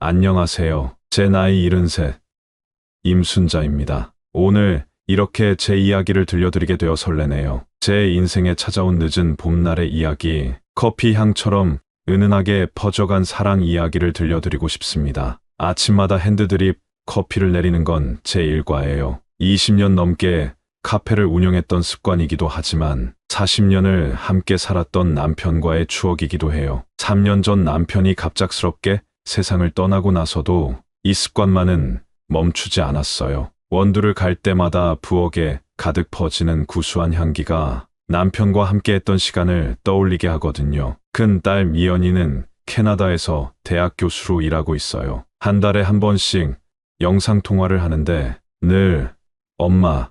안녕하세요. 제 나이 73, 임순자입니다. 오늘 이렇게 제 이야기를 들려드리게 되어 설레네요. 제 인생에 찾아온 늦은 봄날의 이야기, 커피 향처럼 은은하게 퍼져간 사랑 이야기를 들려드리고 싶습니다. 아침마다 핸드드립 커피를 내리는 건 제 일과예요. 20년 넘게 카페를 운영했던 습관이기도 하지만 40년을 함께 살았던 남편과의 추억이기도 해요. 3년 전 남편이 갑작스럽게 세상을 떠나고 나서도 이 습관만은 멈추지 않았어요. 원두를 갈 때마다 부엌에 가득 퍼지는 구수한 향기가 남편과 함께했던 시간을 떠올리게 하거든요. 큰 딸 미연이는 캐나다에서 대학 교수로 일하고 있어요. 한 달에 한 번씩 영상통화를 하는데 늘 엄마,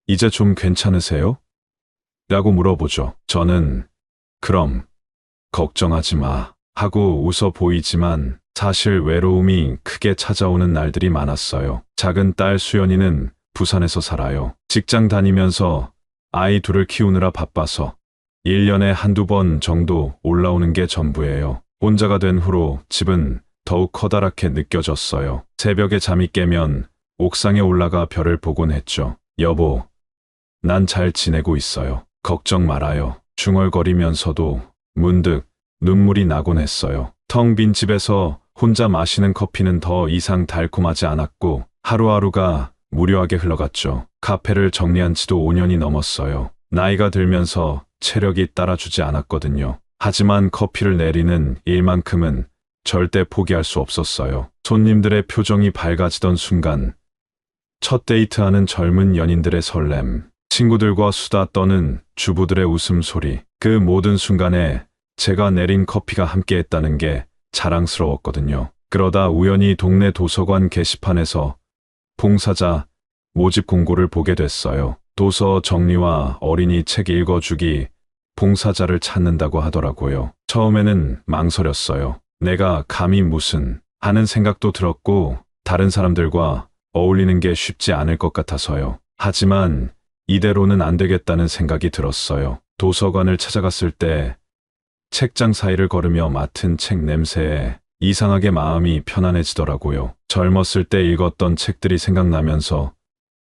이제 좀 괜찮으세요? 라고 물어보죠. 저는 그럼 걱정하지 마 하고 웃어 보이지만 사실 외로움이 크게 찾아오는 날들이 많았어요. 작은 딸 수연이는 부산에서 살아요. 직장 다니면서 아이 둘을 키우느라 바빠서 1년에 한두 번 정도 올라오는 게 전부예요. 혼자가 된 후로 집은 더욱 커다랗게 느껴졌어요. 새벽에 잠이 깨면 옥상에 올라가 별을 보곤 했죠. 여보, 난 잘 지내고 있어요. 걱정 말아요. 중얼거리면서도 문득 눈물이 나곤 했어요. 텅 빈 집에서 혼자 마시는 커피는 더 이상 달콤하지 않았고 하루하루가 무료하게 흘러갔죠. 카페를 정리한 지도 5년이 넘었어요. 나이가 들면서 체력이 따라주지 않았거든요. 하지만 커피를 내리는 일만큼은 절대 포기할 수 없었어요. 손님들의 표정이 밝아지던 순간, 첫 데이트하는 젊은 연인들의 설렘, 친구들과 수다 떠는 주부들의 웃음소리, 그 모든 순간에 제가 내린 커피가 함께했다는 게 자랑스러웠거든요. 그러다 우연히 동네 도서관 게시판에서 봉사자 모집 공고를 보게 됐어요. 도서 정리와 어린이 책 읽어주기 봉사자를 찾는다고 하더라고요. 처음에는 망설였어요. 내가 감히 무슨 하는 생각도 들었고 다른 사람들과 어울리는 게 쉽지 않을 것 같아서요. 하지만 이대로는 안 되겠다는 생각이 들었어요. 도서관을 찾아갔을 때 책장 사이를 걸으며 맡은 책 냄새에 이상하게 마음이 편안해지더라고요. 젊었을 때 읽었던 책들이 생각나면서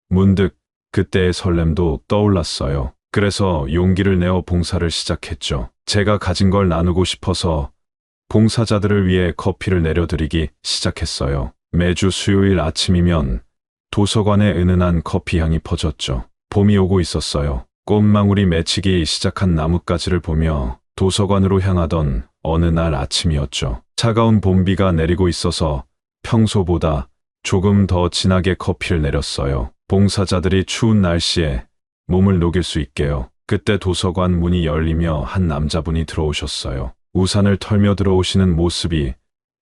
문득 그때의 설렘도 떠올랐어요. 그래서 용기를 내어 봉사를 시작했죠. 제가 가진 걸 나누고 싶어서 봉사자들을 위해 커피를 내려드리기 시작했어요. 매주 수요일 아침이면 도서관에 은은한 커피 향이 퍼졌죠. 봄이 오고 있었어요. 꽃망울이 맺히기 시작한 나뭇가지를 보며 도서관으로 향하던 어느 날 아침이었죠. 차가운 봄비가 내리고 있어서 평소보다 조금 더 진하게 커피를 내렸어요. 봉사자들이 추운 날씨에 몸을 녹일 수 있게요. 그때 도서관 문이 열리며 한 남자분이 들어오셨어요. 우산을 털며 들어오시는 모습이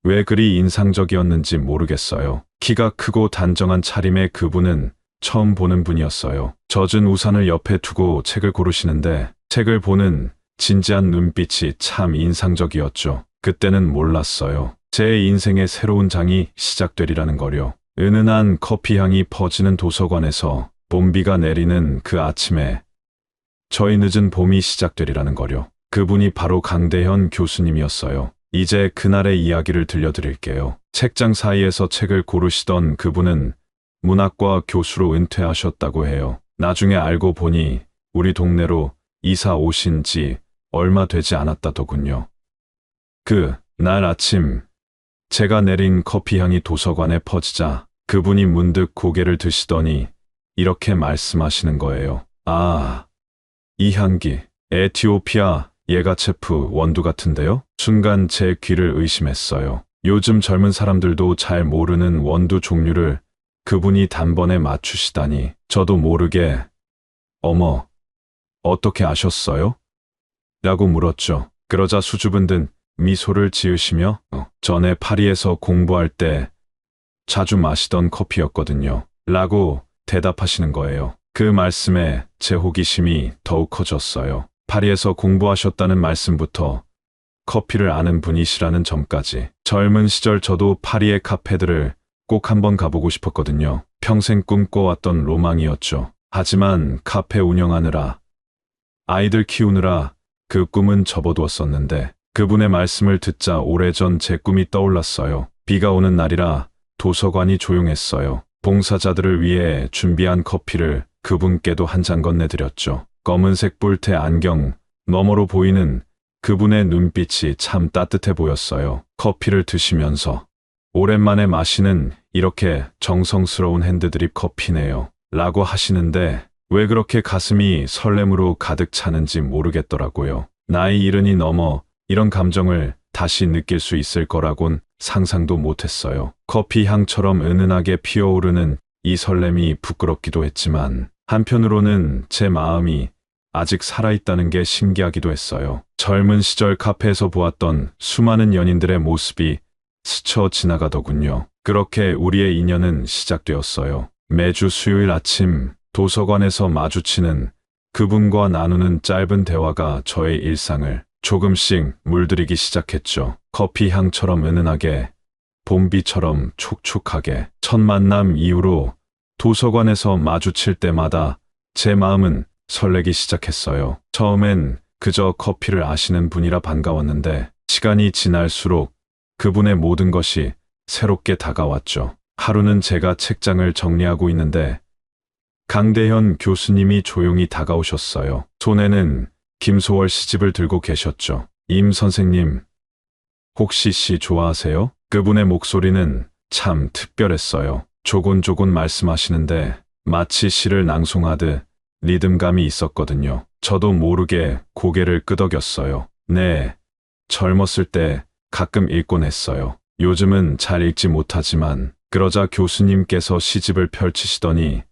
왜 그리 인상적이었는지 모르겠어요. 키가 크고 단정한 차림의 그분은 처음 보는 분이었어요. 젖은 우산을 옆에 두고 책을 고르시는데 책을 보는 진지한 눈빛이 참 인상적이었죠. 그때는 몰랐어요. 제 인생의 새로운 장이 시작되리라는 거요. 은은한 커피 향이 퍼지는 도서관에서 봄비가 내리는 그 아침에 저희 늦은 봄이 시작되리라는 거요. 그분이 바로 강대현 교수님이었어요. 이제 그날의 이야기를 들려드릴게요. 책장 사이에서 책을 고르시던 그분은 문학과 교수로 은퇴하셨다고 해요. 나중에 알고 보니 우리 동네로 이사 오신 지 얼마 되지 않았다더군요. 그 날 아침 제가 내린 커피 향이 도서관에 퍼지자 그분이 문득 고개를 드시더니 이렇게 말씀하시는 거예요. 아, 이 향기, 에티오피아 예가체프 원두 같은데요? 순간 제 귀를 의심했어요. 요즘 젊은 사람들도 잘 모르는 원두 종류를 그분이 단번에 맞추시다니. 저도 모르게 어머, 어떻게 아셨어요? 라고 물었죠. 그러자 수줍은 미소를 지으시며 전에 파리에서 공부할 때 자주 마시던 커피였거든요. 라고 대답하시는 거예요. 그 말씀에 제 호기심이 더욱 커졌어요. 파리에서 공부하셨다는 말씀부터 커피를 아는 분이시라는 점까지. 젊은 시절 저도 파리의 카페들을 꼭 한번 가보고 싶었거든요. 평생 꿈꿔왔던 로망이었죠. 하지만 카페 운영하느라, 아이들 키우느라 그 꿈은 접어두었었는데 그분의 말씀을 듣자 오래전 제 꿈이 떠올랐어요. 비가 오는 날이라 도서관이 조용했어요. 봉사자들을 위해 준비한 커피를 그분께도 한 잔 건네드렸죠. 검은색 뿔테 안경 너머로 보이는 그분의 눈빛이 참 따뜻해 보였어요. 커피를 드시면서 오랜만에 마시는 이렇게 정성스러운 핸드드립 커피네요. 라고 하시는데 왜 그렇게 가슴이 설렘으로 가득 차는지 모르겠더라고요. 나이 70이 넘어 이런 감정을 다시 느낄 수 있을 거라곤 상상도 못했어요. 커피 향처럼 은은하게 피어오르는 이 설렘이 부끄럽기도 했지만 한편으로는 제 마음이 아직 살아있다는 게 신기하기도 했어요. 젊은 시절 카페에서 보았던 수많은 연인들의 모습이 스쳐 지나가더군요. 그렇게 우리의 인연은 시작되었어요. 매주 수요일 아침 도서관에서 마주치는 그분과 나누는 짧은 대화가 저의 일상을 조금씩 물들이기 시작했죠. 커피 향처럼 은은하게, 봄비처럼 촉촉하게. 첫 만남 이후로 도서관에서 마주칠 때마다 제 마음은 설레기 시작했어요. 처음엔 그저 커피를 아시는 분이라 반가웠는데 시간이 지날수록 그분의 모든 것이 새롭게 다가왔죠. 하루는 제가 책장을 정리하고 있는데 강대현 교수님이 조용히 다가오셨어요. 손에는 김소월 시집을 들고 계셨죠. 임 선생님, 혹시 시 좋아하세요? 그분의 목소리는 참 특별했어요. 조곤조곤 말씀하시는데 마치 시를 낭송하듯 리듬감이 있었거든요. 저도 모르게 고개를 끄덕였어요. 네, 젊었을 때 가끔 읽곤 했어요. 요즘은 잘 읽지 못하지만. 그러자 교수님께서 시집을 펼치시더니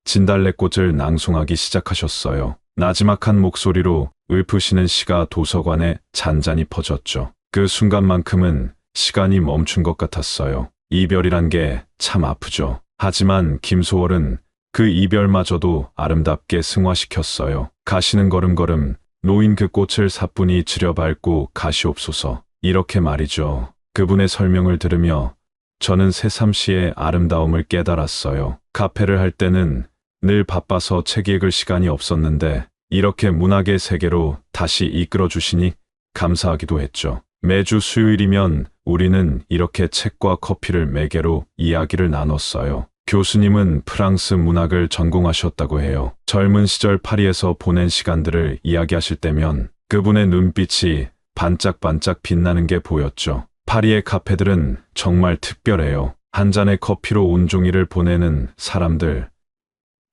진달래꽃을 낭송하기 시작하셨어요. 나지막한 목소리로 읊으시는 시가 도서관에 잔잔히 퍼졌죠. 그 순간만큼은 시간이 멈춘 것 같았어요. 이별이란 게 참 아프죠. 하지만 김소월은 그 이별마저도 아름답게 승화시켰어요. 가시는 걸음걸음 놓인 그 꽃을 사뿐히 들여밟고 가시옵소서. 이렇게 말이죠. 그분의 설명을 들으며 저는 새삼시의 아름다움을 깨달았어요. 카페를 할 때는 늘 바빠서 책 읽을 시간이 없었는데 이렇게 문학의 세계로 다시 이끌어 주시니 감사하기도 했죠. 매주 수요일이면 우리는 이렇게 책과 커피를 매개로 이야기를 나눴어요. 교수님은 프랑스 문학을 전공하셨다고 해요. 젊은 시절 파리에서 보낸 시간들을 이야기하실 때면 그분의 눈빛이 반짝반짝 빛나는 게 보였죠. 파리의 카페들은 정말 특별해요. 한 잔의 커피로 온종일을 보내는 사람들,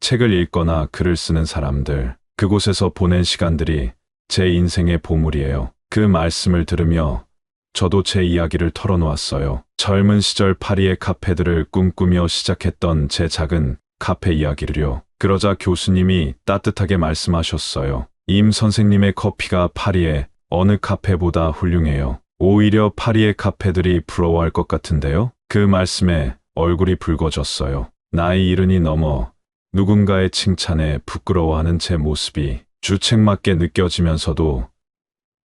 책을 읽거나 글을 쓰는 사람들, 그곳에서 보낸 시간들이 제 인생의 보물이에요. 그 말씀을 들으며 저도 제 이야기를 털어놓았어요. 젊은 시절 파리의 카페들을 꿈꾸며 시작했던 제 작은 카페 이야기를요. 그러자 교수님이 따뜻하게 말씀하셨어요. 임 선생님의 커피가 파리의 어느 카페보다 훌륭해요. 오히려 파리의 카페들이 부러워할 것 같은데요. 그 말씀에 얼굴이 붉어졌어요. 나이 70이 넘어 누군가의 칭찬에 부끄러워하는 제 모습이 주책맞게 느껴지면서도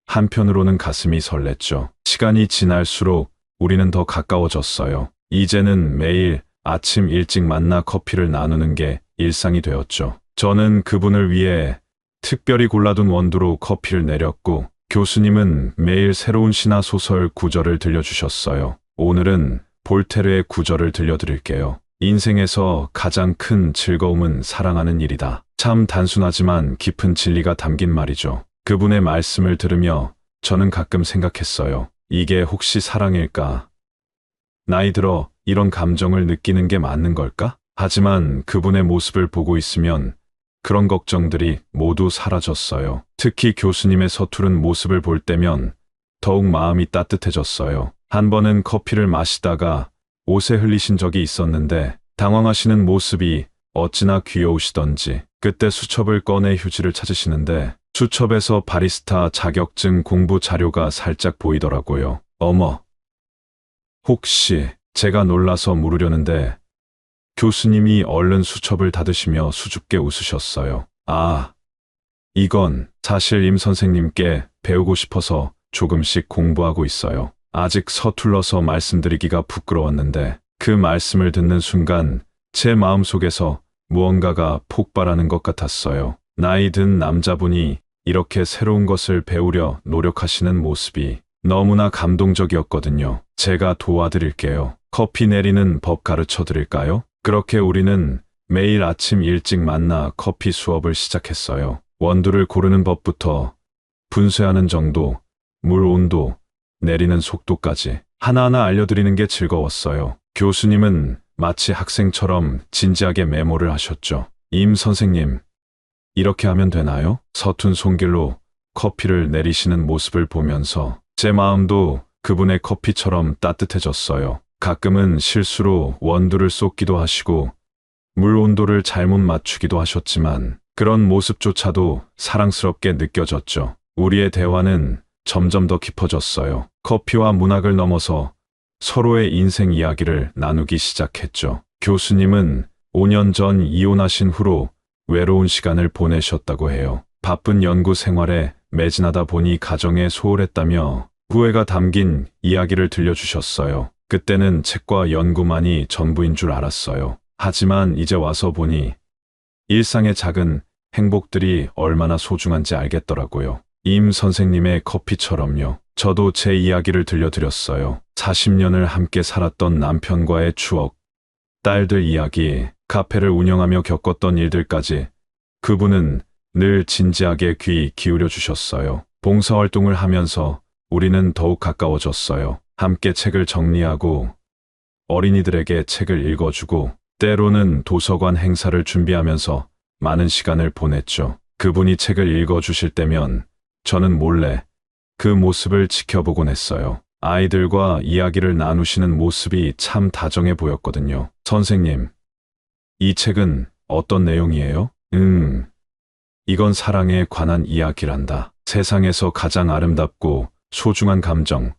한편으로는 가슴이 설렜죠. 시간이 지날수록 우리는 더 가까워졌어요. 이제는 매일 아침 일찍 만나 커피를 나누는 게 일상이 되었죠. 저는 그분을 위해 특별히 골라둔 원두로 커피를 내렸고 교수님은 매일 새로운 시나 소설 구절을 들려주셨어요. 오늘은 볼테르의 구절을 들려드릴게요. 인생에서 가장 큰 즐거움은 사랑하는 일이다. 참 단순하지만 깊은 진리가 담긴 말이죠. 그분의 말씀을 들으며 저는 가끔 생각했어요. 이게 혹시 사랑일까? 나이 들어 이런 감정을 느끼는 게 맞는 걸까? 하지만 그분의 모습을 보고 있으면 그런 걱정들이 모두 사라졌어요. 특히 교수님의 서투른 모습을 볼 때면 더욱 마음이 따뜻해졌어요. 한 번은 커피를 마시다가 옷에 흘리신 적이 있었는데 당황하시는 모습이 어찌나 귀여우시던지 그때 수첩을 꺼내 휴지를 찾으시는데 수첩에서 바리스타 자격증 공부 자료가 살짝 보이더라고요. 어머, 혹시 제가 놀라서 물으려는데 교수님이 얼른 수첩을 닫으시며 수줍게 웃으셨어요. 아, 이건 사실 임 선생님께 배우고 싶어서 조금씩 공부하고 있어요. 아직 서툴러서 말씀드리기가 부끄러웠는데 그 말씀을 듣는 순간 제 마음속에서 무언가가 폭발하는 것 같았어요. 나이 든 남자분이 이렇게 새로운 것을 배우려 노력하시는 모습이 너무나 감동적이었거든요. 제가 도와드릴게요. 커피 내리는 법 가르쳐 드릴까요? 그렇게 우리는 매일 아침 일찍 만나 커피 수업을 시작했어요. 원두를 고르는 법부터 분쇄하는 정도, 물 온도, 내리는 속도까지 하나하나 알려드리는 게 즐거웠어요. 교수님은 마치 학생처럼 진지하게 메모를 하셨죠. 임 선생님, 이렇게 하면 되나요? 서툰 손길로 커피를 내리시는 모습을 보면서 제 마음도 그분의 커피처럼 따뜻해졌어요. 가끔은 실수로 원두를 쏟기도 하시고 물 온도를 잘못 맞추기도 하셨지만 그런 모습조차도 사랑스럽게 느껴졌죠. 우리의 대화는 점점 더 깊어졌어요. 커피와 문학을 넘어서 서로의 인생 이야기를 나누기 시작했죠. 교수님은 5년 전 이혼하신 후로 외로운 시간을 보내셨다고 해요. 바쁜 연구 생활에 매진하다 보니 가정에 소홀했다며 후회가 담긴 이야기를 들려주셨어요. 그때는 책과 연구만이 전부인 줄 알았어요. 하지만 이제 와서 보니 일상의 작은 행복들이 얼마나 소중한지 알겠더라고요. 임 선생님의 커피처럼요. 저도 제 이야기를 들려드렸어요. 40년을 함께 살았던 남편과의 추억, 딸들 이야기, 카페를 운영하며 겪었던 일들까지 그분은 늘 진지하게 귀 기울여 주셨어요. 봉사활동을 하면서 우리는 더욱 가까워졌어요. 함께 책을 정리하고 어린이들에게 책을 읽어주고 때로는 도서관 행사를 준비하면서 많은 시간을 보냈죠. 그분이 책을 읽어주실 때면 저는 몰래 그 모습을 지켜보곤 했어요. 아이들과 이야기를 나누시는 모습이 참 다정해 보였거든요. 선생님, 이 책은 어떤 내용이에요? 이건 사랑에 관한 이야기란다. 세상에서 가장 아름답고 소중한 감정,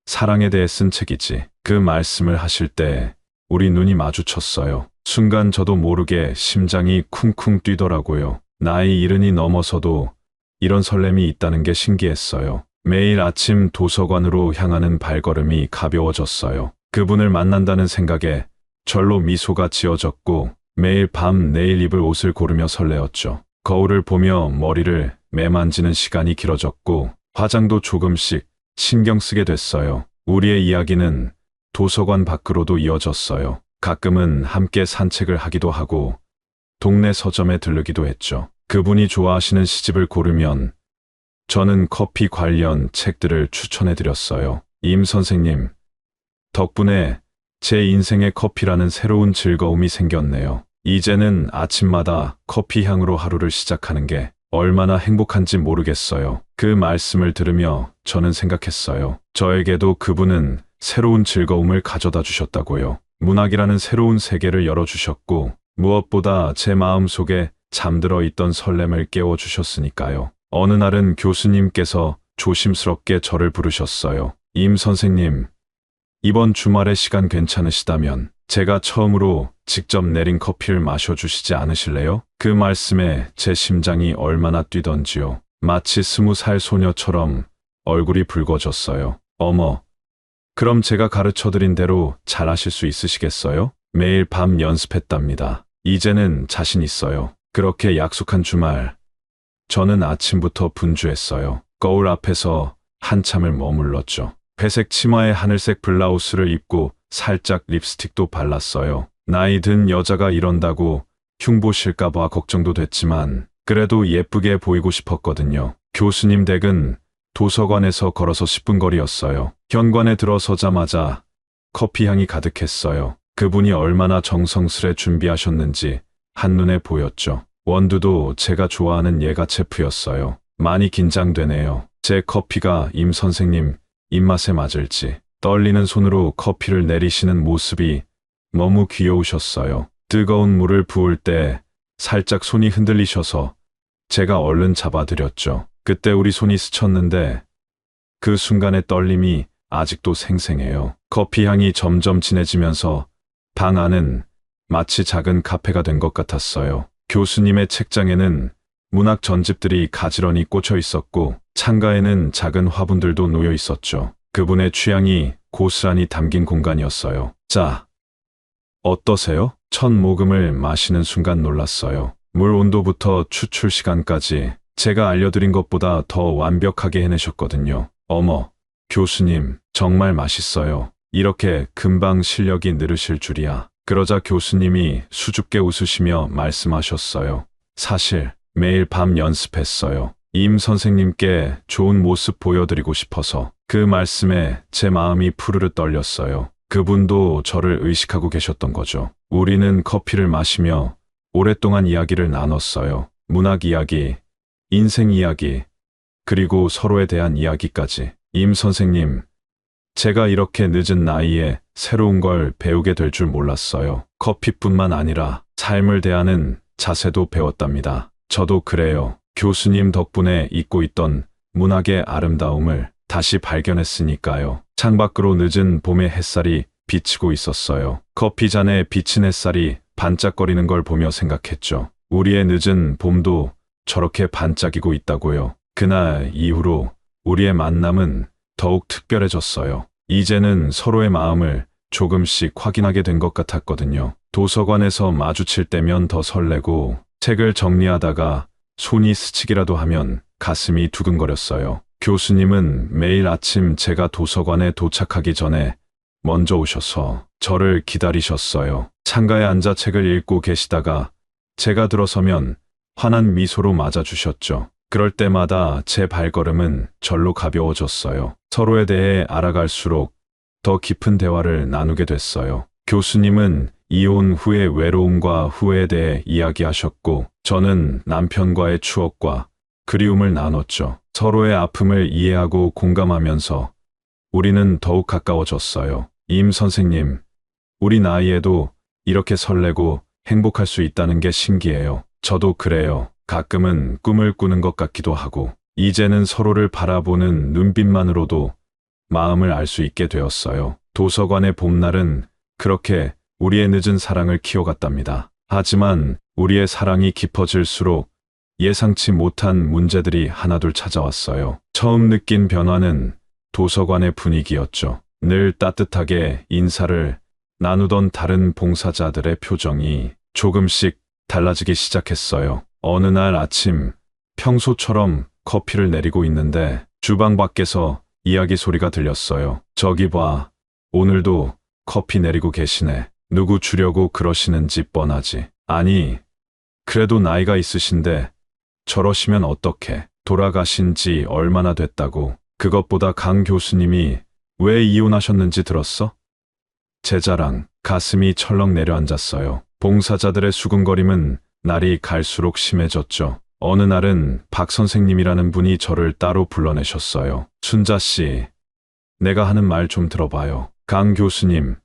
사랑에 대해 쓴 책이지. 그 말씀을 하실 때 우리 눈이 마주쳤어요. 순간 저도 모르게 심장이 쿵쿵 뛰더라고요. 나이 70이 넘어서도 이런 설렘이 있다는 게 신기했어요. 매일 아침 도서관으로 향하는 발걸음이 가벼워졌어요. 그분을 만난다는 생각에 절로 미소가 지어졌고 매일 밤 내일 입을 옷을 고르며 설레었죠. 거울을 보며 머리를 매만지는 시간이 길어졌고 화장도 조금씩 신경 쓰게 됐어요. 우리의 이야기는 도서관 밖으로도 이어졌어요. 가끔은 함께 산책을 하기도 하고 동네 서점에 들르기도 했죠. 그분이 좋아하시는 시집을 고르면 저는 커피 관련 책들을 추천해 드렸어요. 임 선생님, 덕분에 제 인생에 커피라는 새로운 즐거움이 생겼네요. 이제는 아침마다 커피 향으로 하루를 시작하는 게 얼마나 행복한지 모르겠어요. 그 말씀을 들으며 저는 생각했어요. 저에게도 그분은 새로운 즐거움을 가져다 주셨다고요. 문학이라는 새로운 세계를 열어주셨고 무엇보다 제 마음속에 잠들어 있던 설렘을 깨워주셨으니까요. 어느 날은 교수님께서 조심스럽게 저를 부르셨어요. 임 선생님, 이번 주말에 시간 괜찮으시다면 제가 처음으로 직접 내린 커피를 마셔주시지 않으실래요? 그 말씀에 제 심장이 얼마나 뛰던지요. 마치 20살 소녀처럼 얼굴이 붉어졌어요. 어머, 그럼 제가 가르쳐드린 대로 잘하실 수 있으시겠어요? 매일 밤 연습했답니다. 이제는 자신 있어요. 그렇게 약속한 주말, 저는 아침부터 분주했어요. 거울 앞에서 한참을 머물렀죠. 회색 치마에 하늘색 블라우스를 입고 살짝 립스틱도 발랐어요. 나이 든 여자가 이런다고 흉보실까봐 걱정도 됐지만 그래도 예쁘게 보이고 싶었거든요. 교수님 댁은 도서관에서 걸어서 10분 거리였어요. 현관에 들어서자마자 커피 향이 가득했어요. 그분이 얼마나 정성스레 준비하셨는지 한눈에 보였죠. 원두도 제가 좋아하는 예가체프였어요. 많이 긴장되네요. 제 커피가 임 선생님 입맛에 맞을지. 떨리는 손으로 커피를 내리시는 모습이 너무 귀여우셨어요. 뜨거운 물을 부을 때 살짝 손이 흔들리셔서 제가 얼른 잡아드렸죠. 그때 우리 손이 스쳤는데 그 순간의 떨림이 아직도 생생해요. 커피 향이 점점 진해지면서 방 안은 마치 작은 카페가 된 것 같았어요. 교수님의 책장에는 문학 전집들이 가지런히 꽂혀 있었고 창가에는 작은 화분들도 놓여 있었죠. 그분의 취향이 고스란히 담긴 공간이었어요. 자, 어떠세요? 첫 모금을 마시는 순간 놀랐어요. 물 온도부터 추출 시간까지 제가 알려드린 것보다 더 완벽하게 해내셨거든요. 어머, 교수님, 정말 맛있어요. 이렇게 금방 실력이 늘으실 줄이야. 그러자 교수님이 수줍게 웃으시며 말씀하셨어요. 사실 매일 밤 연습했어요. 임 선생님께 좋은 모습 보여드리고 싶어서. 그 말씀에 제 마음이 푸르르 떨렸어요. 그분도 저를 의식하고 계셨던 거죠. 우리는 커피를 마시며 오랫동안 이야기를 나눴어요. 문학 이야기, 인생 이야기, 그리고 서로에 대한 이야기까지. 임 선생님, 제가 이렇게 늦은 나이에 새로운 걸 배우게 될 줄 몰랐어요. 커피뿐만 아니라 삶을 대하는 자세도 배웠답니다. 저도 그래요. 교수님 덕분에 잊고 있던 문학의 아름다움을 다시 발견했으니까요. 창밖으로 늦은 봄의 햇살이 비치고 있었어요. 커피잔에 비친 햇살이 반짝거리는 걸 보며 생각했죠. 우리의 늦은 봄도 저렇게 반짝이고 있다고요. 그날 이후로 우리의 만남은 더욱 특별해졌어요. 이제는 서로의 마음을 조금씩 확인하게 된 것 같았거든요. 도서관에서 마주칠 때면 더 설레고, 책을 정리하다가 손이 스치기라도 하면 가슴이 두근거렸어요. 교수님은 매일 아침 제가 도서관에 도착하기 전에 먼저 오셔서 저를 기다리셨어요. 창가에 앉아 책을 읽고 계시다가 제가 들어서면 환한 미소로 맞아주셨죠. 그럴 때마다 제 발걸음은 절로 가벼워졌어요. 서로에 대해 알아갈수록 더 깊은 대화를 나누게 됐어요. 교수님은 이혼 후의 외로움과 후회에 대해 이야기하셨고, 저는 남편과의 추억과 그리움을 나눴죠. 서로의 아픔을 이해하고 공감하면서 우리는 더욱 가까워졌어요. 임 선생님, 우리 나이에도 이렇게 설레고 행복할 수 있다는 게 신기해요. 저도 그래요. 가끔은 꿈을 꾸는 것 같기도 하고, 이제는 서로를 바라보는 눈빛만으로도 마음을 알 수 있게 되었어요. 도서관의 봄날은 그렇게 우리의 늦은 사랑을 키워갔답니다. 하지만 우리의 사랑이 깊어질수록 예상치 못한 문제들이 하나둘 찾아왔어요. 처음 느낀 변화는 도서관의 분위기였죠. 늘 따뜻하게 인사를 나누던 다른 봉사자들의 표정이 조금씩 달라지기 시작했어요. 어느 날 아침, 평소처럼 커피를 내리고 있는데 주방 밖에서 이야기 소리가 들렸어요. 저기 봐, 오늘도 커피 내리고 계시네. 누구 주려고 그러시는지 뻔하지. 아니, 그래도 나이가 있으신데 저러시면 어떡해. 돌아가신 지 얼마나 됐다고. 그것보다 강 교수님이 왜 이혼하셨는지 들었어? 제 자랑, 가슴이 철렁 내려앉았어요. 봉사자들의 수군거림은 날이 갈수록 심해졌죠. 어느 날은 박 선생님이라는 분이 저를 따로 불러내셨어요. 순자 씨, 내가 하는 말 좀 들어봐요. 강 교수님,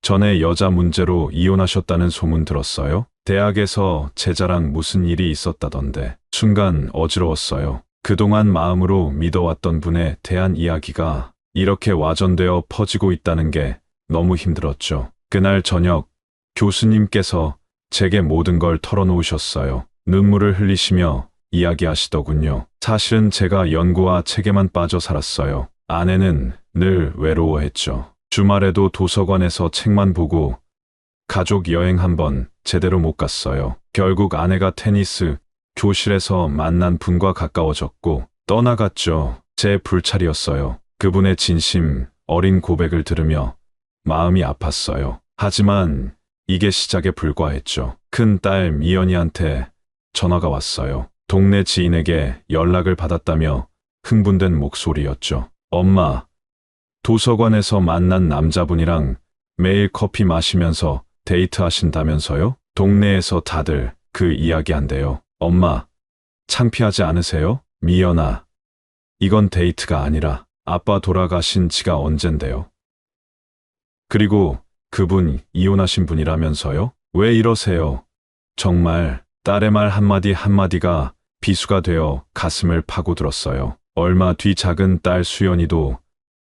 전에 여자 문제로 이혼하셨다는 소문 들었어요? 대학에서 제자랑 무슨 일이 있었다던데. 순간 어지러웠어요. 그동안 마음으로 믿어왔던 분에 대한 이야기가 이렇게 와전되어 퍼지고 있다는 게 너무 힘들었죠. 그날 저녁 교수님께서 제게 모든 걸 털어놓으셨어요. 눈물을 흘리시며 이야기하시더군요. 사실은 제가 연구와 책에만 빠져 살았어요. 아내는 늘 외로워했죠. 주말에도 도서관에서 책만 보고 가족 여행 한번 제대로 못 갔어요. 결국 아내가 테니스 교실에서 만난 분과 가까워졌고 떠나갔죠. 제 불찰이었어요. 그분의 진심 어린 고백을 들으며 마음이 아팠어요. 하지만 이게 시작에 불과했죠. 큰딸 미연이한테 전화가 왔어요. 동네 지인에게 연락을 받았다며 흥분된 목소리였죠. 엄마, 도서관에서 만난 남자분이랑 매일 커피 마시면서 데이트하신다면서요? 동네에서 다들 그 이야기한대요. 엄마, 창피하지 않으세요? 미연아, 이건 데이트가 아니라 아빠 돌아가신 지가 언젠데요? 그리고 그분 이혼하신 분이라면서요? 왜 이러세요? 정말 딸의 말 한마디 한마디가 비수가 되어 가슴을 파고들었어요. 얼마 뒤 작은 딸 수연이도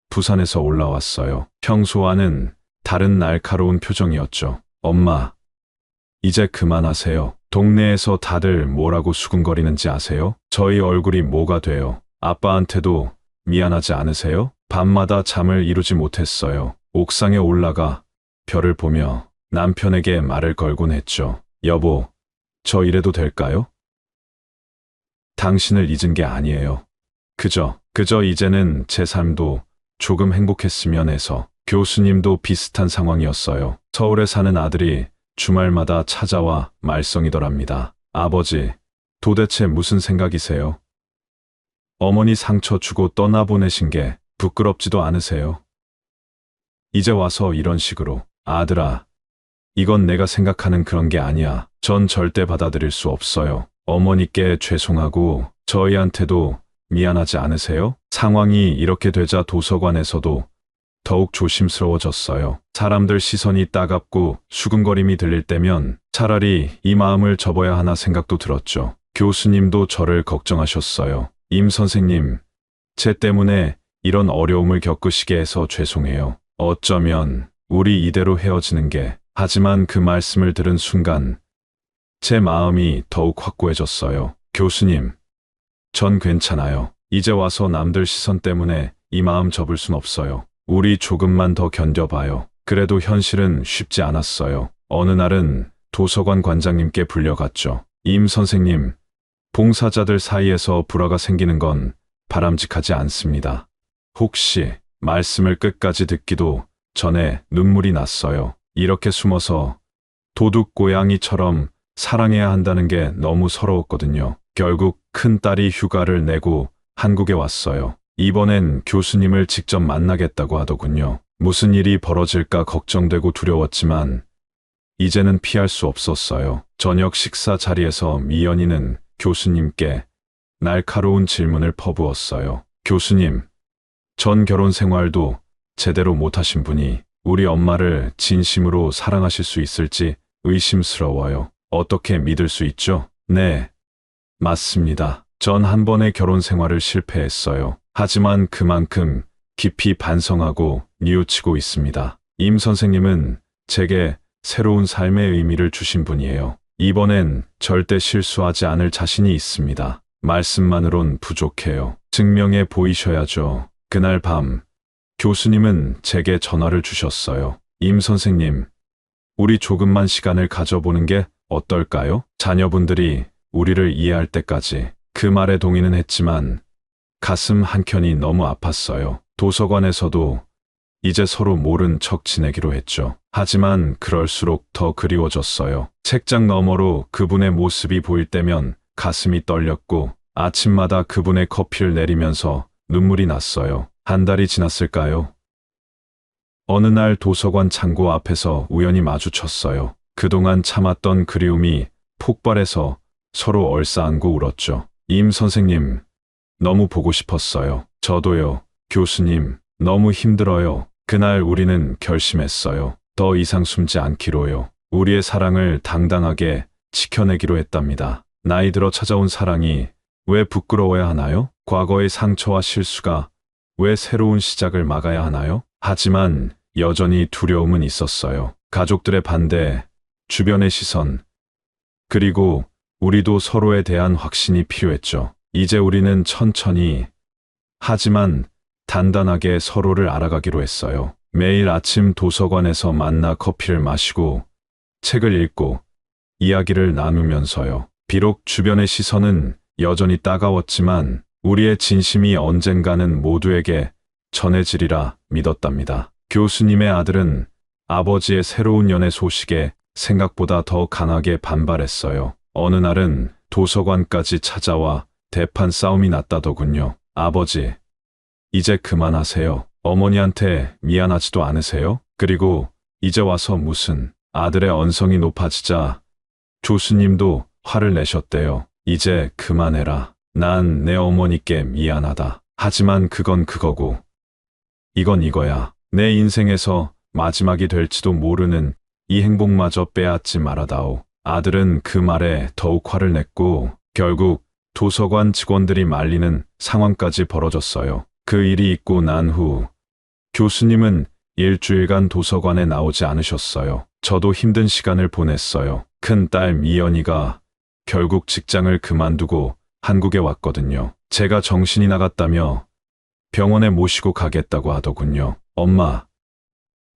부산에서 올라왔어요. 평소와는 다른 날카로운 표정이었죠. 엄마, 이제 그만하세요. 동네에서 다들 뭐라고 수군거리는지 아세요? 저희 얼굴이 뭐가 돼요? 아빠한테도 미안하지 않으세요? 밤마다 잠을 이루지 못했어요. 옥상에 올라가 별을 보며 남편에게 말을 걸곤 했죠. 여보, 저 이래도 될까요? 당신을 잊은 게 아니에요. 그저 이제는 제 삶도 조금 행복했으면 해서. 교수님도 비슷한 상황이었어요. 서울에 사는 아들이 주말마다 찾아와 말썽이더랍니다. 아버지, 도대체 무슨 생각이세요? 어머니 상처 주고 떠나보내신 게 부끄럽지도 않으세요? 이제 와서 이런 식으로. 아들아, 이건 내가 생각하는 그런 게 아니야. 전 절대 받아들일 수 없어요. 어머니께 죄송하고 저희한테도 미안하지 않으세요? 상황이 이렇게 되자 도서관에서도 더욱 조심스러워졌어요. 사람들 시선이 따갑고 수근거림이 들릴 때면 차라리 이 마음을 접어야 하나 생각도 들었죠. 교수님도 저를 걱정하셨어요. 임 선생님, 제 때문에 이런 어려움을 겪으시게 해서 죄송해요. 어쩌면 우리 이대로 헤어지는 게. 하지만 그 말씀을 들은 순간 제 마음이 더욱 확고해졌어요. 교수님, 전 괜찮아요. 이제 와서 남들 시선 때문에 이 마음 접을 순 없어요. 우리 조금만 더 견뎌봐요. 그래도 현실은 쉽지 않았어요. 어느 날은 도서관 관장님께 불려갔죠. 임 선생님, 봉사자들 사이에서 불화가 생기는 건 바람직하지 않습니다. 혹시 말씀을 끝까지 듣기도 전에 눈물이 났어요. 이렇게 숨어서 도둑 고양이처럼 사랑해야 한다는 게 너무 서러웠거든요. 결국 큰딸이 휴가를 내고 한국에 왔어요. 이번엔 교수님을 직접 만나겠다고 하더군요. 무슨 일이 벌어질까 걱정되고 두려웠지만 이제는 피할 수 없었어요. 저녁 식사 자리에서 미연이는 교수님께 날카로운 질문을 퍼부었어요. 교수님, 전 결혼 생활도 제대로 못하신 분이 우리 엄마를 진심으로 사랑하실 수 있을지 의심스러워요. 어떻게 믿을 수 있죠? 네, 맞습니다. 전 한 번의 결혼 생활을 실패했어요. 하지만 그만큼 깊이 반성하고 뉘우치고 있습니다. 임 선생님은 제게 새로운 삶의 의미를 주신 분이에요. 이번엔 절대 실수하지 않을 자신이 있습니다. 말씀만으론 부족해요. 증명해 보이셔야죠. 그날 밤 교수님은 제게 전화를 주셨어요. 임 선생님, 우리 조금만 시간을 가져보는 게 어떨까요? 자녀분들이 우리를 이해할 때까지. 그 말에 동의는 했지만 가슴 한켠이 너무 아팠어요. 도서관에서도 이제 서로 모른 척 지내기로 했죠. 하지만 그럴수록 더 그리워졌어요. 책장 너머로 그분의 모습이 보일 때면 가슴이 떨렸고 아침마다 그분의 커피를 내리면서 눈물이 났어요. 한 달이 지났을까요? 어느 날 도서관 창고 앞에서 우연히 마주쳤어요. 그동안 참았던 그리움이 폭발해서 서로 얼싸안고 울었죠. 임 선생님, 너무 보고 싶었어요. 저도요. 교수님, 너무 힘들어요. 그날 우리는 결심했어요. 더 이상 숨지 않기로요. 우리의 사랑을 당당하게 지켜내기로 했답니다. 나이 들어 찾아온 사랑이 왜 부끄러워야 하나요? 과거의 상처와 실수가 왜 새로운 시작을 막아야 하나요? 하지만 여전히 두려움은 있었어요. 가족들의 반대, 주변의 시선, 그리고 우리도 서로에 대한 확신이 필요했죠. 이제 우리는 천천히, 하지만 단단하게 서로를 알아가기로 했어요. 매일 아침 도서관에서 만나 커피를 마시고 책을 읽고 이야기를 나누면서요. 비록 주변의 시선은 여전히 따가웠지만 우리의 진심이 언젠가는 모두에게 전해지리라 믿었답니다. 교수님의 아들은 아버지의 새로운 연애 소식에 생각보다 더 강하게 반발했어요. 어느 날은 도서관까지 찾아와 대판 싸움이 났다더군요. 아버지, 이제 그만하세요. 어머니한테 미안하지도 않으세요? 그리고 이제 와서 무슨. 아들의 언성이 높아지자 교수님도 화를 내셨대요. 이제 그만해라. 난 내 어머니께 미안하다. 하지만 그건 그거고 이건 이거야. 내 인생에서 마지막이 될지도 모르는 이 행복마저 빼앗지 말아다오. 아들은 그 말에 더욱 화를 냈고 결국 도서관 직원들이 말리는 상황까지 벌어졌어요. 그 일이 있고 난 후 교수님은 일주일간 도서관에 나오지 않으셨어요. 저도 힘든 시간을 보냈어요. 큰딸 미연이가 결국 직장을 그만두고 한국에 왔거든요. 제가 정신이 나갔다며 병원에 모시고 가겠다고 하더군요. 엄마,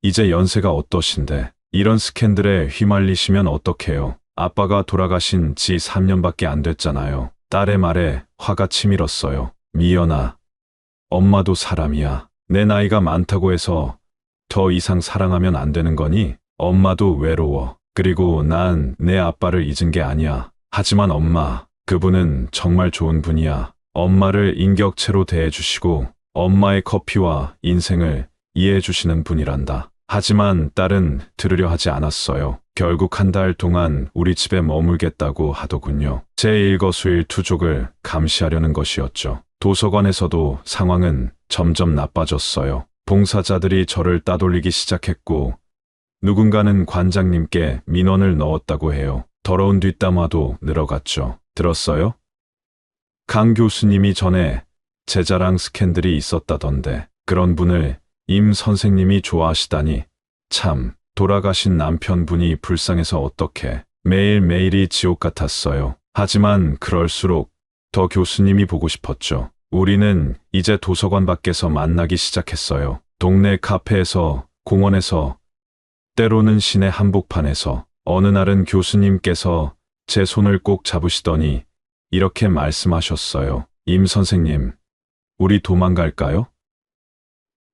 이제 연세가 어떠신데 이런 스캔들에 휘말리시면 어떡해요. 아빠가 돌아가신 지 3년밖에 안 됐잖아요. 딸의 말에 화가 치밀었어요. 미연아, 엄마도 사람이야. 내 나이가 많다고 해서 더 이상 사랑하면 안 되는 거니? 엄마도 외로워. 그리고 난 내 아빠를 잊은 게 아니야. 하지만 엄마, 그분은 정말 좋은 분이야. 엄마를 인격체로 대해주시고 엄마의 커피와 인생을 이해해주시는 분이란다. 하지만 딸은 들으려 하지 않았어요. 결국 한 달 동안 우리 집에 머물겠다고 하더군요. 제 일거수일투족을 감시하려는 것이었죠. 도서관에서도 상황은 점점 나빠졌어요. 봉사자들이 저를 따돌리기 시작했고 누군가는 관장님께 민원을 넣었다고 해요. 더러운 뒷담화도 늘어갔죠. 들었어요? 강 교수님이 전에 제자랑 스캔들이 있었다던데 그런 분을 임 선생님이 좋아하시다니 참 돌아가신 남편분이 불쌍해서 어떡해. 매일매일이 지옥 같았어요. 하지만 그럴수록 더 교수님이 보고 싶었죠. 우리는 이제 도서관 밖에서 만나기 시작했어요. 동네 카페에서, 공원에서, 때로는 시내 한복판에서. 어느 날은 교수님께서 제 손을 꼭 잡으시더니 이렇게 말씀하셨어요. 임 선생님, 우리 도망갈까요?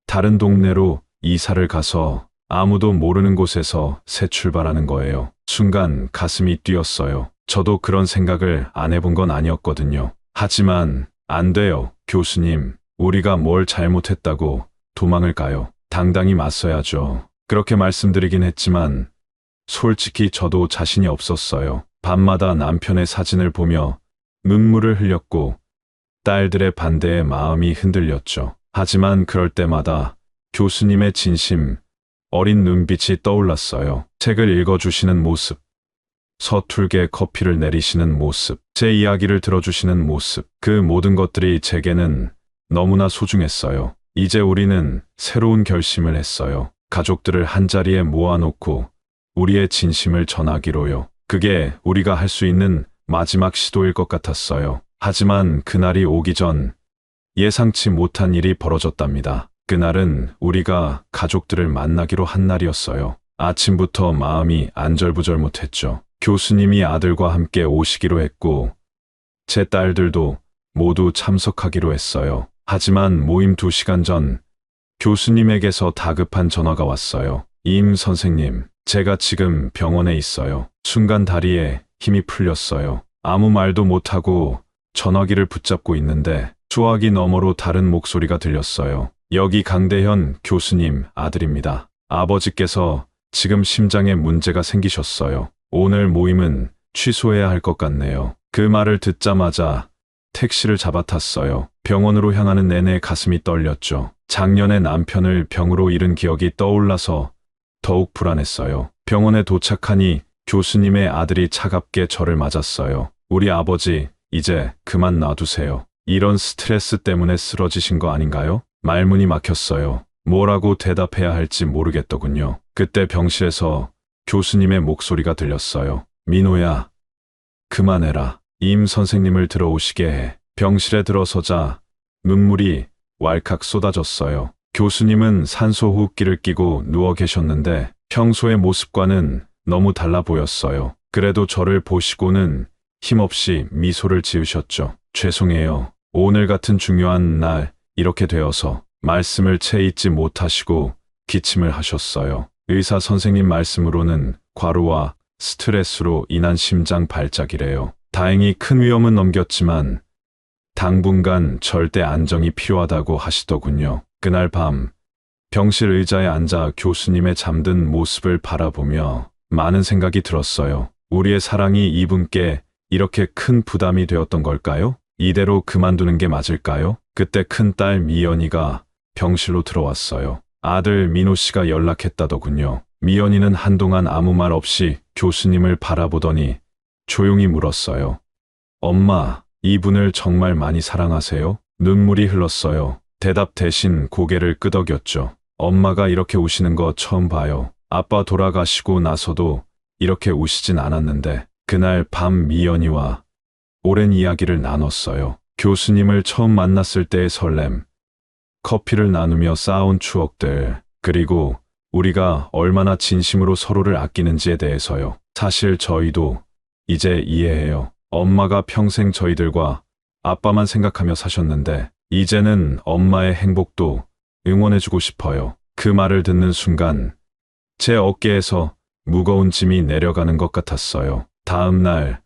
다른 동네로 이사를 가서 아무도 모르는 곳에서 새 출발하는 거예요. 순간 가슴이 뛰었어요. 저도 그런 생각을 안 해본 건 아니었거든요. 하지만 안 돼요, 교수님. 우리가 뭘 잘못했다고 도망을 가요. 당당히 맞서야죠. 그렇게 말씀드리긴 했지만 솔직히 저도 자신이 없었어요. 밤마다 남편의 사진을 보며 눈물을 흘렸고 딸들의 반대에 마음이 흔들렸죠. 하지만 그럴 때마다 교수님의 진심, 어린 눈빛이 떠올랐어요. 책을 읽어주시는 모습, 서툴게 커피를 내리시는 모습, 제 이야기를 들어주시는 모습, 그 모든 것들이 제게는 너무나 소중했어요. 이제 우리는 새로운 결심을 했어요. 가족들을 한자리에 모아놓고 우리의 진심을 전하기로요. 그게 우리가 할 수 있는 마지막 시도일 것 같았어요. 하지만 그날이 오기 전 예상치 못한 일이 벌어졌답니다. 그날은 우리가 가족들을 만나기로 한 날이었어요. 아침부터 마음이 안절부절 못했죠. 교수님이 아들과 함께 오시기로 했고 제 딸들도 모두 참석하기로 했어요. 하지만 모임 2시간 전 교수님에게서 다급한 전화가 왔어요. 임 선생님, 제가 지금 병원에 있어요. 순간 다리에 힘이 풀렸어요. 아무 말도 못하고 전화기를 붙잡고 있는데 수화기 너머로 다른 목소리가 들렸어요. 여기 강대현 교수님 아들입니다. 아버지께서 지금 심장에 문제가 생기셨어요. 오늘 모임은 취소해야 할 것 같네요. 그 말을 듣자마자 택시를 잡아탔어요. 병원으로 향하는 내내 가슴이 떨렸죠. 작년에 남편을 병으로 잃은 기억이 떠올라서 더욱 불안했어요. 병원에 도착하니 교수님의 아들이 차갑게 저를 맞았어요. 우리 아버지, 이제 그만 놔두세요. 이런 스트레스 때문에 쓰러지신 거 아닌가요? 말문이 막혔어요. 뭐라고 대답해야 할지 모르겠더군요. 그때 병실에서 교수님의 목소리가 들렸어요. 민호야, 그만해라. 임 선생님을 들어오시게 해. 병실에 들어서자 눈물이 왈칵 쏟아졌어요. 교수님은 산소 호흡기를 끼고 누워 계셨는데 평소의 모습과는 너무 달라 보였어요. 그래도 저를 보시고는 힘없이 미소를 지으셨죠. 죄송해요. 오늘 같은 중요한 날 이렇게 되어서. 말씀을 채 잊지 못하시고 기침을 하셨어요. 의사 선생님 말씀으로는 과로와 스트레스로 인한 심장 발작이래요. 다행히 큰 위험은 넘겼지만 당분간 절대 안정이 필요하다고 하시더군요. 그날 밤 병실 의자에 앉아 교수님의 잠든 모습을 바라보며 많은 생각이 들었어요. 우리의 사랑이 이분께 이렇게 큰 부담이 되었던 걸까요? 이대로 그만두는 게 맞을까요? 그때 큰딸 미연이가 병실로 들어왔어요. 아들 민호 씨가 연락했다더군요. 미연이는 한동안 아무 말 없이 교수님을 바라보더니 조용히 물었어요. 엄마, 이분을 정말 많이 사랑하세요? 눈물이 흘렀어요. 대답 대신 고개를 끄덕였죠. 엄마가 이렇게 우시는 거 처음 봐요. 아빠 돌아가시고 나서도 이렇게 우시진 않았는데 그날 밤 미연이와 오랜 이야기를 나눴어요. 교수님을 처음 만났을 때의 설렘, 커피를 나누며 쌓아온 추억들, 그리고 우리가 얼마나 진심으로 서로를 아끼는지에 대해서요. 사실 저희도 이제 이해해요. 엄마가 평생 저희들과 아빠만 생각하며 사셨는데 이제는 엄마의 행복도 응원해주고 싶어요. 그 말을 듣는 순간 제 어깨에서 무거운 짐이 내려가는 것 같았어요. 다음 날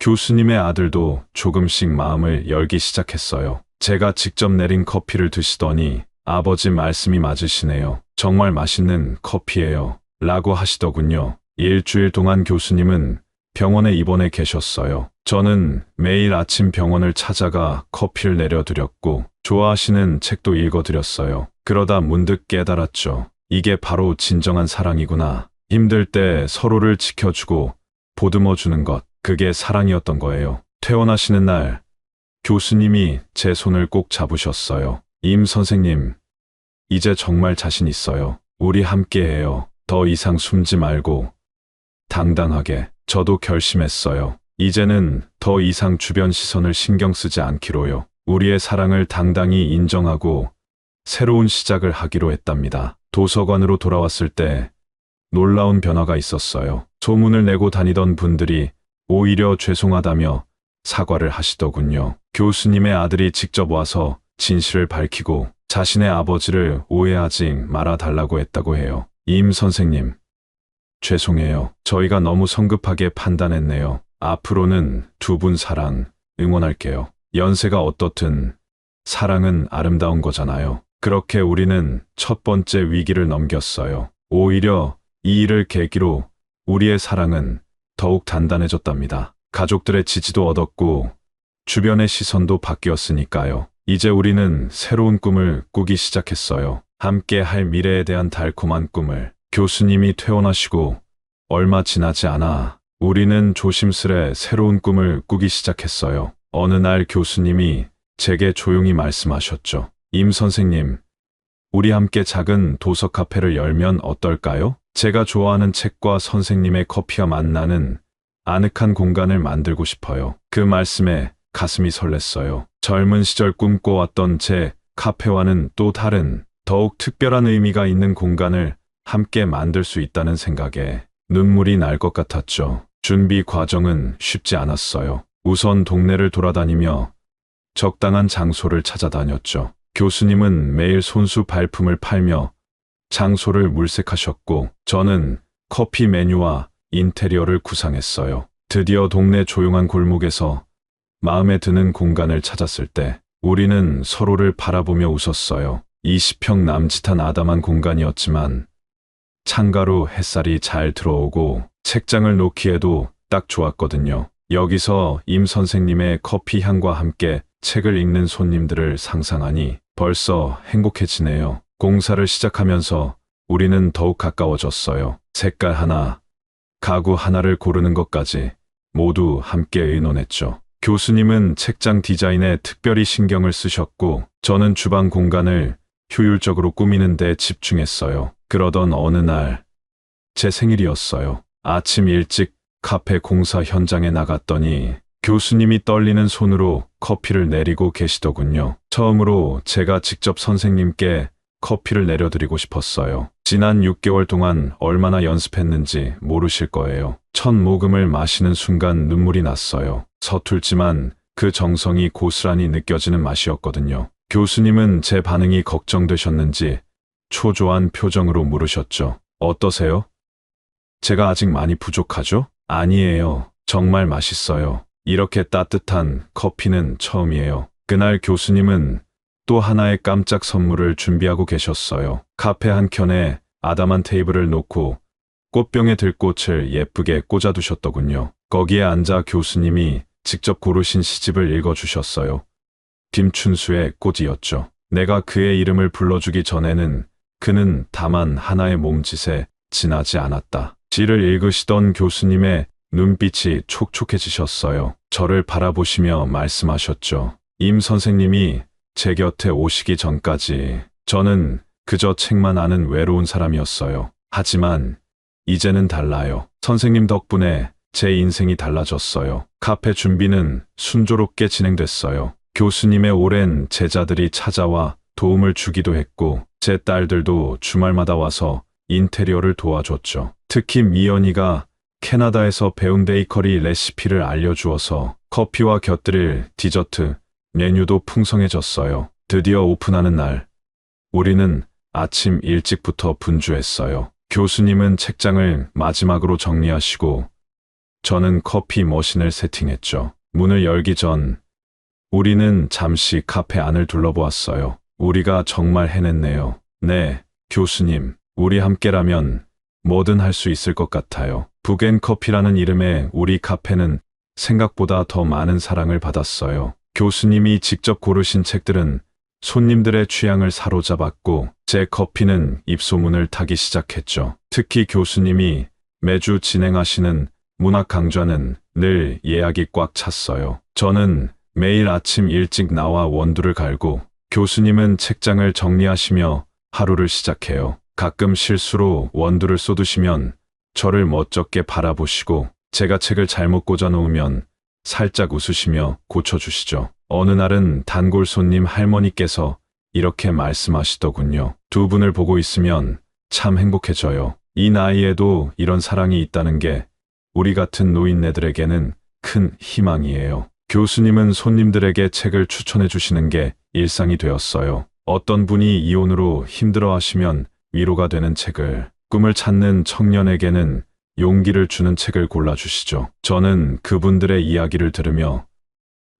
교수님의 아들도 조금씩 마음을 열기 시작했어요. 제가 직접 내린 커피를 드시더니 아버지 말씀이 맞으시네요. 정말 맛있는 커피예요. 라고 하시더군요. 일주일 동안 교수님은 병원에 입원해 계셨어요. 저는 매일 아침 병원을 찾아가 커피를 내려드렸고 좋아하시는 책도 읽어드렸어요. 그러다 문득 깨달았죠. 이게 바로 진정한 사랑이구나. 힘들 때 서로를 지켜주고 보듬어주는 것, 그게 사랑이었던 거예요. 퇴원하시는 날 교수님이 제 손을 꼭 잡으셨어요. 임 선생님, 이제 정말 자신 있어요. 우리 함께해요. 더 이상 숨지 말고 당당하게. 저도 결심했어요. 이제는 더 이상 주변 시선을 신경 쓰지 않기로요. 우리의 사랑을 당당히 인정하고 새로운 시작을 하기로 했답니다. 도서관으로 돌아왔을 때 놀라운 변화가 있었어요. 소문을 내고 다니던 분들이 오히려 죄송하다며 사과를 하시더군요. 교수님의 아들이 직접 와서 진실을 밝히고 자신의 아버지를 오해하지 말아달라고 했다고 해요. 임 선생님, 죄송해요. 저희가 너무 성급하게 판단했네요. 앞으로는 두 분 사랑 응원할게요. 연세가 어떻든 사랑은 아름다운 거잖아요. 그렇게 우리는 첫 번째 위기를 넘겼어요. 오히려 이 일을 계기로 우리의 사랑은 더욱 단단해졌답니다. 가족들의 지지도 얻었고 주변의 시선도 바뀌었으니까요. 이제 우리는 새로운 꿈을 꾸기 시작했어요. 함께 할 미래에 대한 달콤한 꿈을. 교수님이 퇴원하시고 얼마 지나지 않아 우리는 조심스레 새로운 꿈을 꾸기 시작했어요. 어느 날 교수님이 제게 조용히 말씀하셨죠. 임 선생님, 우리 함께 작은 도서 카페를 열면 어떨까요? 제가 좋아하는 책과 선생님의 커피가 만나는 아늑한 공간을 만들고 싶어요. 그 말씀에 가슴이 설렜어요. 젊은 시절 꿈꿔왔던 제 카페와는 또 다른, 더욱 특별한 의미가 있는 공간을 함께 만들 수 있다는 생각에 눈물이 날 것 같았죠. 준비 과정은 쉽지 않았어요. 우선 동네를 돌아다니며 적당한 장소를 찾아다녔죠. 교수님은 매일 손수 발품을 팔며 장소를 물색하셨고 저는 커피 메뉴와 인테리어를 구상했어요. 드디어 동네 조용한 골목에서 마음에 드는 공간을 찾았을 때 우리는 서로를 바라보며 웃었어요. 20평 남짓한 아담한 공간이었지만 창가로 햇살이 잘 들어오고 책장을 놓기에도 딱 좋았거든요. 여기서 임 선생님의 커피 향과 함께 책을 읽는 손님들을 상상하니 벌써 행복해지네요. 공사를 시작하면서 우리는 더욱 가까워졌어요. 색깔 하나, 가구 하나를 고르는 것까지 모두 함께 의논했죠. 교수님은 책장 디자인에 특별히 신경을 쓰셨고 저는 주방 공간을 효율적으로 꾸미는 데 집중했어요. 그러던 어느 날 제 생일이었어요. 아침 일찍 카페 공사 현장에 나갔더니 교수님이 떨리는 손으로 커피를 내리고 계시더군요. 처음으로 제가 직접 선생님께 커피를 내려드리고 싶었어요. 지난 6개월 동안 얼마나 연습했는지 모르실 거예요. 첫 모금을 마시는 순간 눈물이 났어요. 서툴지만 그 정성이 고스란히 느껴지는 맛이었거든요. 교수님은 제 반응이 걱정되셨는지 초조한 표정으로 물으셨죠. 어떠세요? 제가 아직 많이 부족하죠? 아니에요. 정말 맛있어요. 이렇게 따뜻한 커피는 처음이에요. 그날 교수님은 또 하나의 깜짝 선물을 준비하고 계셨어요. 카페 한켠에 아담한 테이블을 놓고 꽃병에 들꽃을 예쁘게 꽂아두셨더군요. 거기에 앉아 교수님이 직접 고르신 시집을 읽어주셨어요. 김춘수의 꽃이었죠. 내가 그의 이름을 불러주기 전에는 그는 다만 하나의 몸짓에 지나지 않았다. 시를 읽으시던 교수님의 눈빛이 촉촉해지셨어요. 저를 바라보시며 말씀하셨죠. 임 선생님이 제 곁에 오시기 전까지 저는 그저 책만 아는 외로운 사람이었어요. 하지만 이제는 달라요. 선생님 덕분에 제 인생이 달라졌어요. 카페 준비는 순조롭게 진행됐어요. 교수님의 오랜 제자들이 찾아와 도움을 주기도 했고 제 딸들도 주말마다 와서 인테리어를 도와줬죠. 특히 미연이가 캐나다에서 배운 베이커리 레시피를 알려주어서 커피와 곁들일 디저트, 메뉴도 풍성해졌어요. 드디어 오픈하는 날, 우리는 아침 일찍부터 분주했어요. 교수님은 책장을 마지막으로 정리하시고 저는 커피 머신을 세팅했죠. 문을 열기 전 우리는 잠시 카페 안을 둘러보았어요. 우리가 정말 해냈네요. 네, 교수님. 우리 함께라면 뭐든 할 수 있을 것 같아요. 북앤커피라는 이름의 우리 카페는 생각보다 더 많은 사랑을 받았어요. 교수님이 직접 고르신 책들은 손님들의 취향을 사로잡았고 제 커피는 입소문을 타기 시작했죠. 특히 교수님이 매주 진행하시는 문학 강좌는 늘 예약이 꽉 찼어요. 저는 매일 아침 일찍 나와 원두를 갈고 교수님은 책장을 정리하시며 하루를 시작해요. 가끔 실수로 원두를 쏟으시면 저를 멋쩍게 바라보시고 제가 책을 잘못 꽂아 놓으면 살짝 웃으시며 고쳐주시죠. 어느 날은 단골 손님 할머니께서 이렇게 말씀하시더군요. 두 분을 보고 있으면 참 행복해져요. 이 나이에도 이런 사랑이 있다는 게 우리 같은 노인네들에게는 큰 희망이에요. 교수님은 손님들에게 책을 추천해 주시는 게 일상이 되었어요. 어떤 분이 이혼으로 힘들어하시면 위로가 되는 책을, 꿈을 찾는 청년에게는 용기를 주는 책을 골라주시죠. 저는 그분들의 이야기를 들으며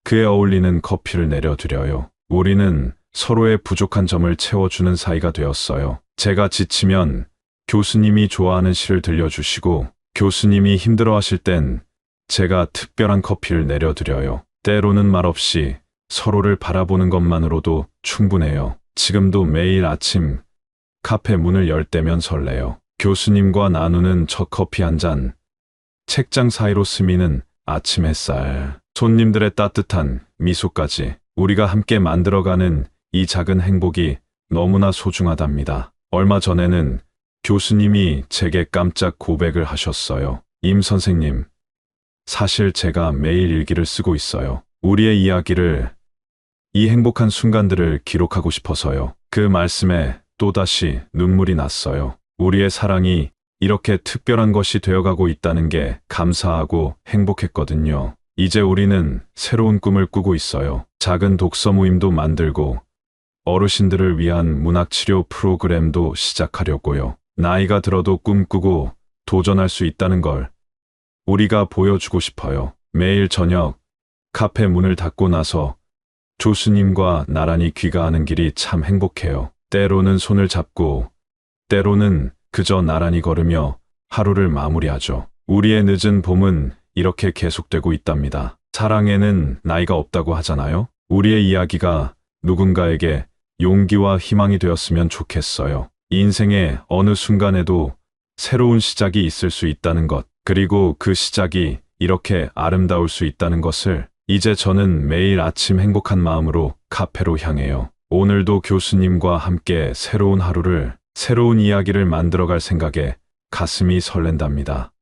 그에 어울리는 커피를 내려드려요. 우리는 서로의 부족한 점을 채워주는 사이가 되었어요. 제가 지치면 교수님이 좋아하는 시를 들려주시고 교수님이 힘들어하실 땐 제가 특별한 커피를 내려드려요. 때로는 말없이 서로를 바라보는 것만으로도 충분해요. 지금도 매일 아침 카페 문을 열 때면 설레요. 교수님과 나누는 첫 커피 한 잔, 책장 사이로 스미는 아침 햇살, 손님들의 따뜻한 미소까지 우리가 함께 만들어가는 이 작은 행복이 너무나 소중하답니다. 얼마 전에는 교수님이 제게 깜짝 고백을 하셨어요. 임 선생님, 사실 제가 매일 일기를 쓰고 있어요. 우리의 이야기를, 이 행복한 순간들을 기록하고 싶어서요. 그 말씀에 또다시 눈물이 났어요. 우리의 사랑이 이렇게 특별한 것이 되어가고 있다는 게 감사하고 행복했거든요. 이제 우리는 새로운 꿈을 꾸고 있어요. 작은 독서 모임도 만들고 어르신들을 위한 문학치료 프로그램도 시작하려고요. 나이가 들어도 꿈꾸고 도전할 수 있다는 걸 우리가 보여주고 싶어요. 매일 저녁 카페 문을 닫고 나서 교수님과 나란히 귀가하는 길이 참 행복해요. 때로는 손을 잡고 때로는 그저 나란히 걸으며 하루를 마무리하죠. 우리의 늦은 봄은 이렇게 계속되고 있답니다. 사랑에는 나이가 없다고 하잖아요. 우리의 이야기가 누군가에게 용기와 희망이 되었으면 좋겠어요. 인생의 어느 순간에도 새로운 시작이 있을 수 있다는 것, 그리고 그 시작이 이렇게 아름다울 수 있다는 것을 이제 저는 매일 아침 행복한 마음으로 카페로 향해요. 오늘도 교수님과 함께 새로운 하루를, 새로운 이야기를 만들어갈 생각에 가슴이 설렌답니다.